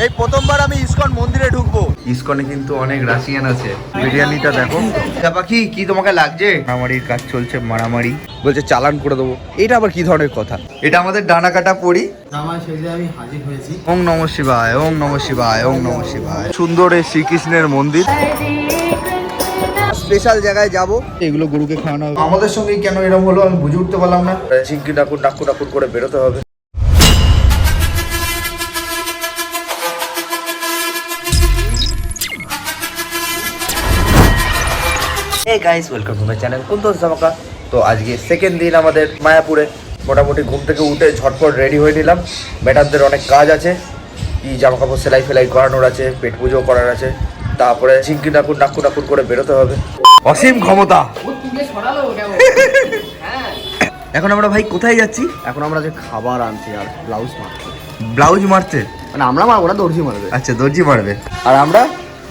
এই প্রথমবার আমি ইসকন মন্দিরে ঢুকবো। ইসকনে কিন্তু অনেক রাশিয়ান আছে। বিরিয়ানিটা দেখো পাখি, কি তোমাকে লাগছে? মারামারির কাজ চলছে, মারামারি বলছে চালান করে দেবো। এটা আবার কি ধরনের কথা? এটা আমাদের ডানা কাটা পড়ি। আমি হাজির হয়েছি। ওং নমঃ শিবায়, ওং নমঃ শিবায়, ওং নমঃ শিবায়। সুন্দর এই শ্রীকৃষ্ণের মন্দির। স্পেশাল জায়গায় যাব, এগুলো গরুকে খাওয়ানো হবে। আমাদের সঙ্গে কেন এরকম হলো আমি বুঝে উঠতে পারলাম না। ঝিঙ্কি ডাকুর ডাকুর ডাকুর করে বেরোতে হবে। Hey guys, welcome to my channel Kuntal ধামাকা। তো আজকে সেকেন্ড দিন আমাদের মায়াপুরে। মোটামুটি ঘুম থেকে উঠে ঝটপট রেডি হয়ে নিলাম। ম্যাডামদের অনেক কাজ আছে, কি জামা কাপড় সেলাই ফেলাই করানোর আছে, পেট পুজো করার আছে, তারপরে ঝিঙ্কি ডাকুর ডাকুর ডাকুর করে বেরোতে হবে। অসীম ক্ষমতা। এখন আমরা ভাই কোথায় যাচ্ছি? এখন আমরা যে খাবার আনছি আর ব্লাউজ মারছি। ব্লাউজ মারতে? মানে আমরা মারবো না, দর্জি মারবে। আচ্ছা, দর্জি মারবে। আর আমরা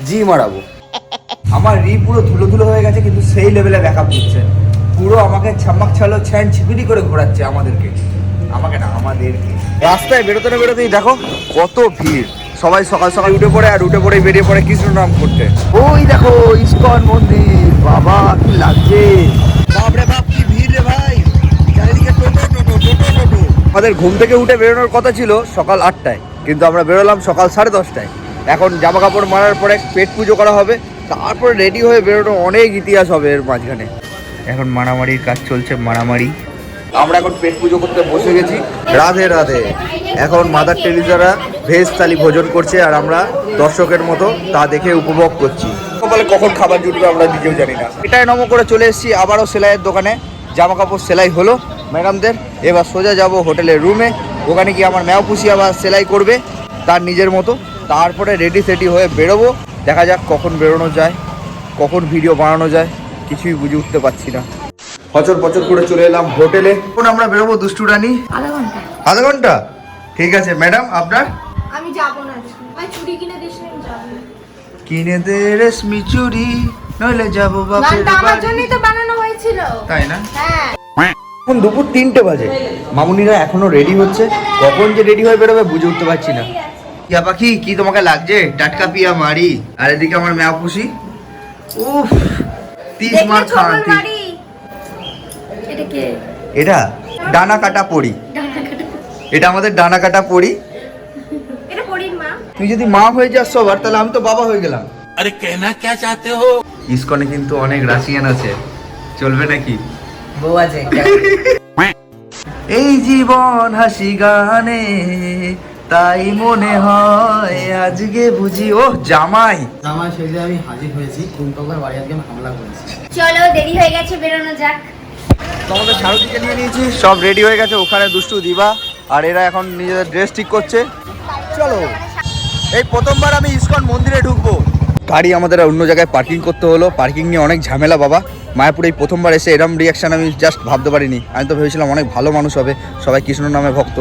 জি মারাবো। আমার পুরো ধুলো ধুলো হয়ে গেছে, কিন্তু সেই লেভেলে ব্যাকআপ দিচ্ছে। পুরো আমাকে ছাম্মাক ছালো ছ্যান ছিপিটি করে ঘোরাচ্ছে আমাদেরকে। আমাকে না, আমাদেরকে। রাস্তায় বেরোতে না বেরোতেই দেখো কত ভিড়। সবাই সকাল সকাল উঠে পড়ে, আর উঠে পড়েই বেরিয়ে পড়ে কৃষ্ণ নাম করতে। ওই দেখো ইসকন মন্দির। বাবা কি লাগছে, বাপরে বাপ কি ভিড় রে ভাই। চারিদিকে টোটো টোটো টোটো টোটো। আমাদের ঘুম থেকে উঠে বেরোনোর কথা ছিল সকাল 8টায়, কিন্তু আমরা বেরোলাম সকাল 10:30টায়। এখন জামা কাপড় মারার পরে পেট পুজো করা হবে, তারপরে রেডি হয়ে বেরোনো অনেক ইতিহাস হবে এর মাঝখানে। এখন মারামারির কাজ চলছে, মারামারি। আমরা এখন পেট পুজো করতে বসে গেছি। রাধে রাধে। এখন মাদার টেরিজারা ভেজ থালি ভোজন করছে, আর আমরা দর্শকের মতো তা দেখে উপভোগ করছি। বলে কখন খাবার জুটবে আমরা নিজেও জানি না। এটাই নম করে চলে এসেছি আবারও সেলাইয়ের দোকানে। জামা কাপড় সেলাই হলো ম্যাডামদের, এবার সোজা যাব হোটেলের রুমে। ওখানে গিয়ে আমার ম্যাও পুষি আবার সেলাই করবে তার নিজের মতো। তারপরে রেডি সেডি হয়ে বেরোবো। দেখা যাক কখন বেরোনো যায়, কখন ভিডিও বানানো যায়, কিছুই বুঝে উঠতে পারছি না। বছর বছর করে চলে এলাম হোটেলে। এখন আমরা বেরোবো দুষ্টু রানী। আধা ঘন্টা? ঠিক আছে ম্যাডাম, আপনার? আমি যাব না, ভাই চুড়ি কিনে দিস না, আমি যাব না। কিনে দে রেশমি চুড়ি, নইলে যাবো বাপের গানটা আমার বাড়ি। জন্যই তো বানানো হয়েছিল, তাই না? হ্যাঁ। এখন দুপুর 3টে বাজে, মামুনিরা এখনো রেডি হচ্ছে। কখন যে রেডি হয়ে বেরোবে বুঝে উঠতে পারছি না। টিয়া পাখি, কি তোমাকে লাগছে? টাটকা পিয়া মারি। আর এদিকে আমার ম্যাও পুষি। উফ, 30 মার খান। এটা কে? এটা ডানা কাটা পড়ি। এটা আমাদের ডানা কাটা পড়ি। এটা পরির মা। তুই যদি মা হয়ে যাস সবার, তাহলে আমি তো বাবা হয়ে গেলাম। আরে কেনা কে চাতে হো? ইসকনে কিন্তু অনেক রাশিয়ান আছে, চলবে নাকি? বউ আছে। এই জীবন হাসি গানে, তাই মনে হয় আজকে বুঝি। ও জামাই সেজে আমি হাজির হয়েছি। কুন্তলের বাড়ি আজকে আমি হামলা করেছি। চলো, দেরি হয়ে গেছে, বেরোনো যাক। তোমাদের সারথীকে নিয়ে নিয়েছি, সব রেডি হয়ে গেছে। ওখানে দুষ্টু দিবা আর এরা এখন নিজেদের ড্রেস ঠিক করছে। চলো, এই প্রথমবার আমি ইসকন মন্দিরে ঢুকবো। গাড়ি আমাদের অন্য জায়গায় পার্কিং করতে হলো। পার্কিং নিয়ে অনেক ঝামেলা বাবা। মায়াপুরে এই প্রথমবার এসে এরম রিয়াকশান আমি জাস্ট ভাবতে পারিনি। আমি তো ভেবেছিলাম অনেক ভালো মানুষ হবে, সবাই কৃষ্ণ নামে ভক্ত।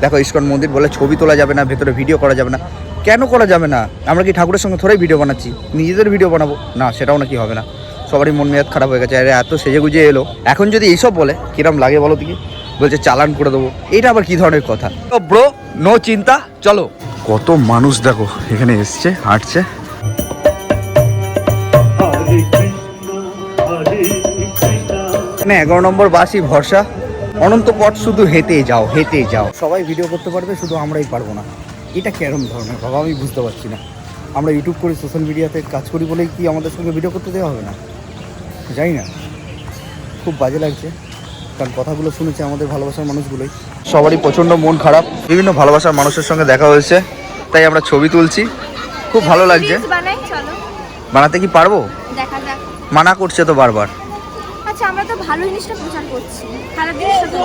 দেখো ইসকন মন্দির বলে ছবি তোলা যাবে না, ভেতরে ভিডিও করা যাবে না। কেন করা যাবে না? আমরা কি ঠাকুরের সঙ্গে থোড়াই ভিডিও বানাচ্ছি? নিজেদের ভিডিও বানাবো না? সেটাও নাকি হবে না? সবারই মন মেয়াদ খারাপ হয়ে গেছে। আরে এত সেজে গুজে এলো, এখন যদি এইসব বলে কিরম লাগে বলো দিকে? বলছে চালান করে দেবো। এটা আবার কি ধরনের কথা? তো ব্রো, নো চিন্তা, চলো। কত মানুষ দেখো এখানে এসছে, হাঁটছে। এখানে 11 নম্বর বাসই ভরসা। অনন্ত পথ শুধু হেঁটে যাও, হেঁটে যাও। সবাই ভিডিও করতে পারবে, শুধু আমরাই পারবো না। এটা কেরম ধরনের বাবা, আমি বুঝতে পারছি না। আমরা ইউটিউব করি, সোশ্যাল মিডিয়াতে কাজ করি বলেই কি আমাদের সঙ্গে ভিডিও করতে দেওয়া হবে না? জানি না, খুব বাজে লাগছে। কারণ কথাগুলো শুনেছে আমাদের ভালোবাসার মানুষগুলোই। সবারই প্রচণ্ড মন খারাপ। বিভিন্ন ভালোবাসার মানুষের সঙ্গে দেখা হয়েছে, তাই আমরা ছবি তুলছি। খুব ভালো লাগছে। বানাই, চলো। বানাতে কি পারবো? দেখা যাক। মানা করছে তো বারবার। আচ্ছা, আমরা তো ভালো জিনিসটা প্রচার করছি, খারাপ জিনিসটা তো।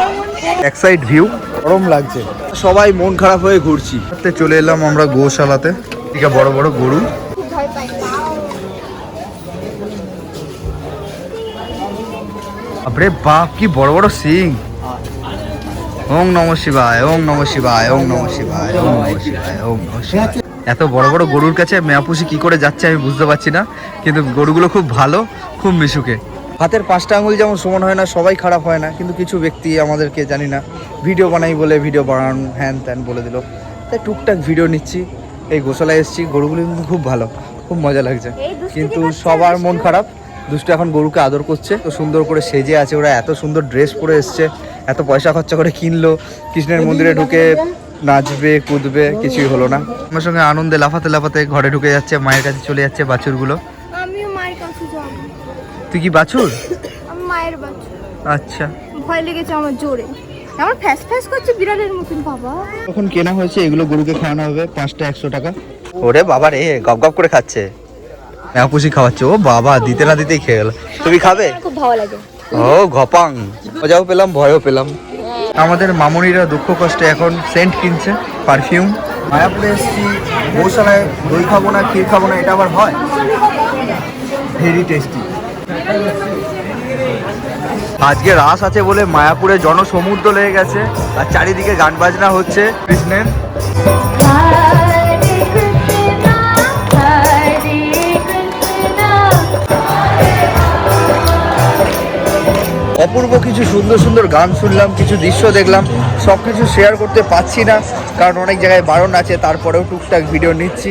এক সাইড ভিউ, গরম লাগছে। সবাই মন খারাপ হয়ে ঘুরছি। চলে এলাম আমরা গোশালাতে। ঠিক আছে, বড় বড় গরু। খুব ভয় পাই। আরে বাপ, কি বড় বড় সিং। ওং নমঃ শিবায়, ওং নমঃ শিবায়, ওং নমঃ শিবায়, ওং নমঃ শিবায়, ওং নমঃ শিবায়। এত বড় বড় গরুর কাছে মেয়াপুষি কি করে যাচ্ছে আমি বুঝতে পারছি না, কিন্তু গরুগুলো খুব ভালো, খুব মিশুকে। হাতের 5টা আঙুল যেমন সমান হয় না, সবাই খারাপ হয় না, কিন্তু কিছু ব্যক্তি আমাদেরকে জানি না ভিডিও বানাই বলে ভিডিও বানান হ্যান ত্যান বলে দিল। তাই টুকটাক ভিডিও নিচ্ছি। এই গোশালায় এসেছি, গরুগুলো কিন্তু খুব ভালো, খুব মজা লাগছে। এই দুষ্টু কিন্তু কি করছে সবার দুষ্টু? মন খারাপ। দুষ্টু এখন গরুকে আদর করছে, তো সুন্দর করে সেজে আছে, ওরা এত সুন্দর ড্রেস পরে এসছে, এত পয়সা খরচা করে কিনলো, কৃষ্ণের মন্দিরে ঢুকে নাচবে কুদবে, কিছুই হলো না। আমার সঙ্গে আনন্দে লাফাতে লাফাতে ঘরে ঢুকে যাচ্ছে, মায়ের কাছে চলে যাচ্ছে বাছুরগুলো। আমিও মায়ের কাছে যাব। তুই কি বাছুর? আমি মায়ের বাচ্চা। আচ্ছা, ভয় লেগেছে আমার জোরে, আমার ফ্যাস ফ্যাস করছে বিড়ালের মতন বাবা। তখন কেনা হয়েছে, এগুলো গরুকে খাওয়ানো হবে 5টা 100 টাকা। ওরে বাবা রে, গপ গপ করে খাচ্ছে, পুষি খাওয়াচ্ছে। ও বাবা, দিতে না দিতেই খেয়ে গেল। তুমি খাবে? খুব ভালো লাগে। ও ঘপাং, মজাও পেলাম ভয়ও পেলাম। আমাদের মামুনিরা দুঃখ কষ্টে এখন সেন্ট কিনছে, পারফিউম। মায়াপুরে এসেছি, গোশালায় দই খাবো না, ক্ষীর খাবো না, এটা আবার হয়? Very tasty. আজকে রাস আছে বলে মায়াপুরে জনসমুদ্র লেগে গেছে, আর চারিদিকে গান বাজনা হচ্ছে কৃষ্ণের। অপূর্ব কিছু সুন্দর সুন্দর গান শুনলাম, কিছু দৃশ্য দেখলাম, সব কিছু শেয়ার করতে পারছি না, কারণ অনেক জায়গায় বারণ আছে। তারপরেও টুকটাক ভিডিও নিচ্ছি।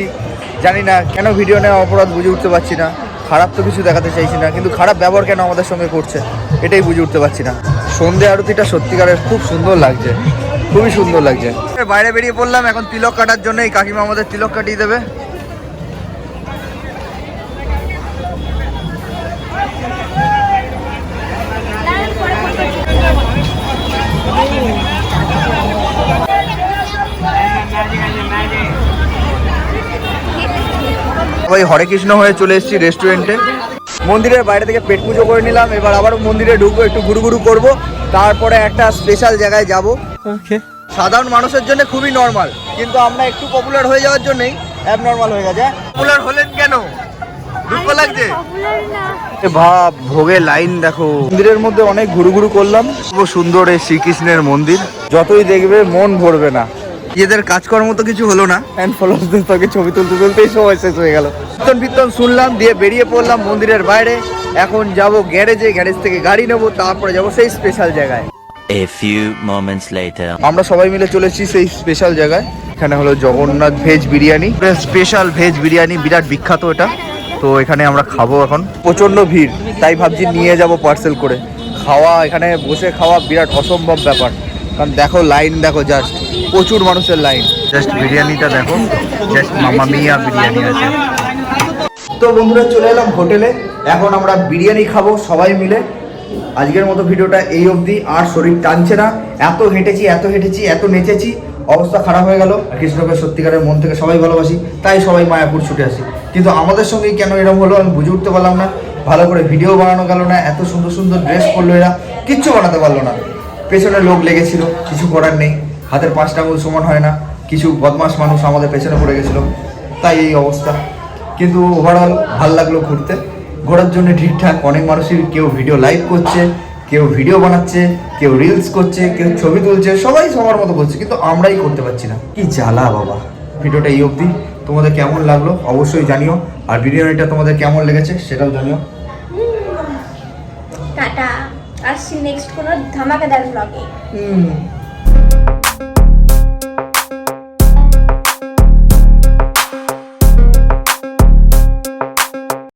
জানি না কেন ভিডিও নেওয়া অপরাধ, বুঝে উঠতে পারছি না। খারাপ তো কিছু দেখাতে চাইছি না, কিন্তু খারাপ ব্যবহার কেন আমাদের সঙ্গে করছে, এটাই বুঝে উঠতে পারছি না। সন্ধে আরতিটা সত্যিকারের খুব সুন্দর লাগছে, খুবই সুন্দর লাগছে। বাইরে বেরিয়ে পড়লাম এখন তিলক কাটার জন্য। এই কাকিমা আমাদের তিলক কাটিয়ে দেবে। ওই হরে কৃষ্ণ হয়ে চলে এসেছি রেস্টুরেন্টে। মন্দিরের বাইরে থেকে পেট পুজো করে নিলাম, এবার আবার মন্দিরে ঢুকবো, একটু ঘুরু ঘুরু করবো, তারপরে একটা স্পেশাল জায়গায় যাব। সাধারণ মানুষের জন্য খুবই নর্মাল, কিন্তু আমরা একটু পপুলার হয়ে যাওয়ার জন্যই অ্যাবনর্মাল হয়ে গেছে। পপুলার হলেন কেন? দুঃখ লাগছে। ভাব, ভোগের লাইন দেখো। মন্দিরের মধ্যে অনেক ঘুরু ঘুরু করলাম। খুব সুন্দর এই শ্রীকৃষ্ণের মন্দির, যতই দেখবে মন ভরবে না। এদের কাজকর্ম তো কিছু হলো না, ফ্যান ফলোয়ারদের তোকে ছবি তুলতে তুলতেই সময় শেষ হয়ে গেল। কীর্তন শুনলাম, দিয়ে বেরিয়ে পড়লাম মন্দিরের বাইরে। এখন যাব গ্যারেজে, গ্যারেজ থেকে গাড়ি নেবো, তারপরে যাব সেই স্পেশাল জায়গায়। A few moments later. আমরা সবাই মিলে চলেছি সেই স্পেশাল জায়গায়। এখানে হলো Jagannath veg biryani, special veg biryani, বিরাট বিখ্যাত এটা। তো এখানে আমরা খাবো। এখন প্রচন্ড ভিড়, তাই ভাবছি নিয়ে যাব পার্সেল করে। খাওয়া, এখানে বসে খাওয়া বিরাট অসম্ভব ব্যাপার, কারণ দেখো লাইন দেখো, জাস্ট প্রচুর মানুষের লাইন। জাস্ট বিরিয়ানিটা দেখো, জাস্ট মামা মিয়া বিরিয়ানি আছে। তো বন্ধুরা চলে এলাম হোটেলে, এখন আমরা বিরিয়ানি খাবো সবাই মিলে। আজকের মতো ভিডিওটা এই অবধি, আর শরীর টানছে না। এত হেঁটেছি এত নেচেছি, অবস্থা খারাপ হয়ে গেল। কৃষ্ণকে সত্যিকারের মন থেকে সবাই ভালোবাসি, তাই সবাই মায়াপুর ছুটে আসি। কিন্তু আমাদের সঙ্গেই কেন এরকম হলো আমি বুঝে উঠতে পারলাম না। ভালো করে ভিডিও বানানো গেল না, এত সুন্দর সুন্দর ড্রেস করলো এরা, কিচ্ছু বানাতে পারলো না। পেছনে লোক লেগেছিল, কিছু করার নেই, হাতের 5টা আঙুল সমান হয় না। কিছু বদমাস মানুষ আমাদের পেছনে পড়ে গেছিলো, তাই এই অবস্থা। কিন্তু ওভারঅল ভাল লাগলো ঘুরতে। ঘোরার জন্য ঠিকঠাক অনেক মানুষই, কেউ ভিডিও লাইভ করছে, কেউ ভিডিও বানাচ্ছে, কেউ রিলস করছে, কেউ ছবি তুলছে, সবাই সবার মতো করছে, কিন্তু আমরাই করতে পারছি না। কি জ্বালা বাবা। ভিডিওটা এই অবধি, তোমাদের কেমন লাগলো অবশ্যই জানিও, আর বিরিয়ানিটা তোমাদের কেমন লেগেছে সেটাও জানিও। টাটা, আসছি নেক্সট কোনো ধামাকাদার ব্লগে।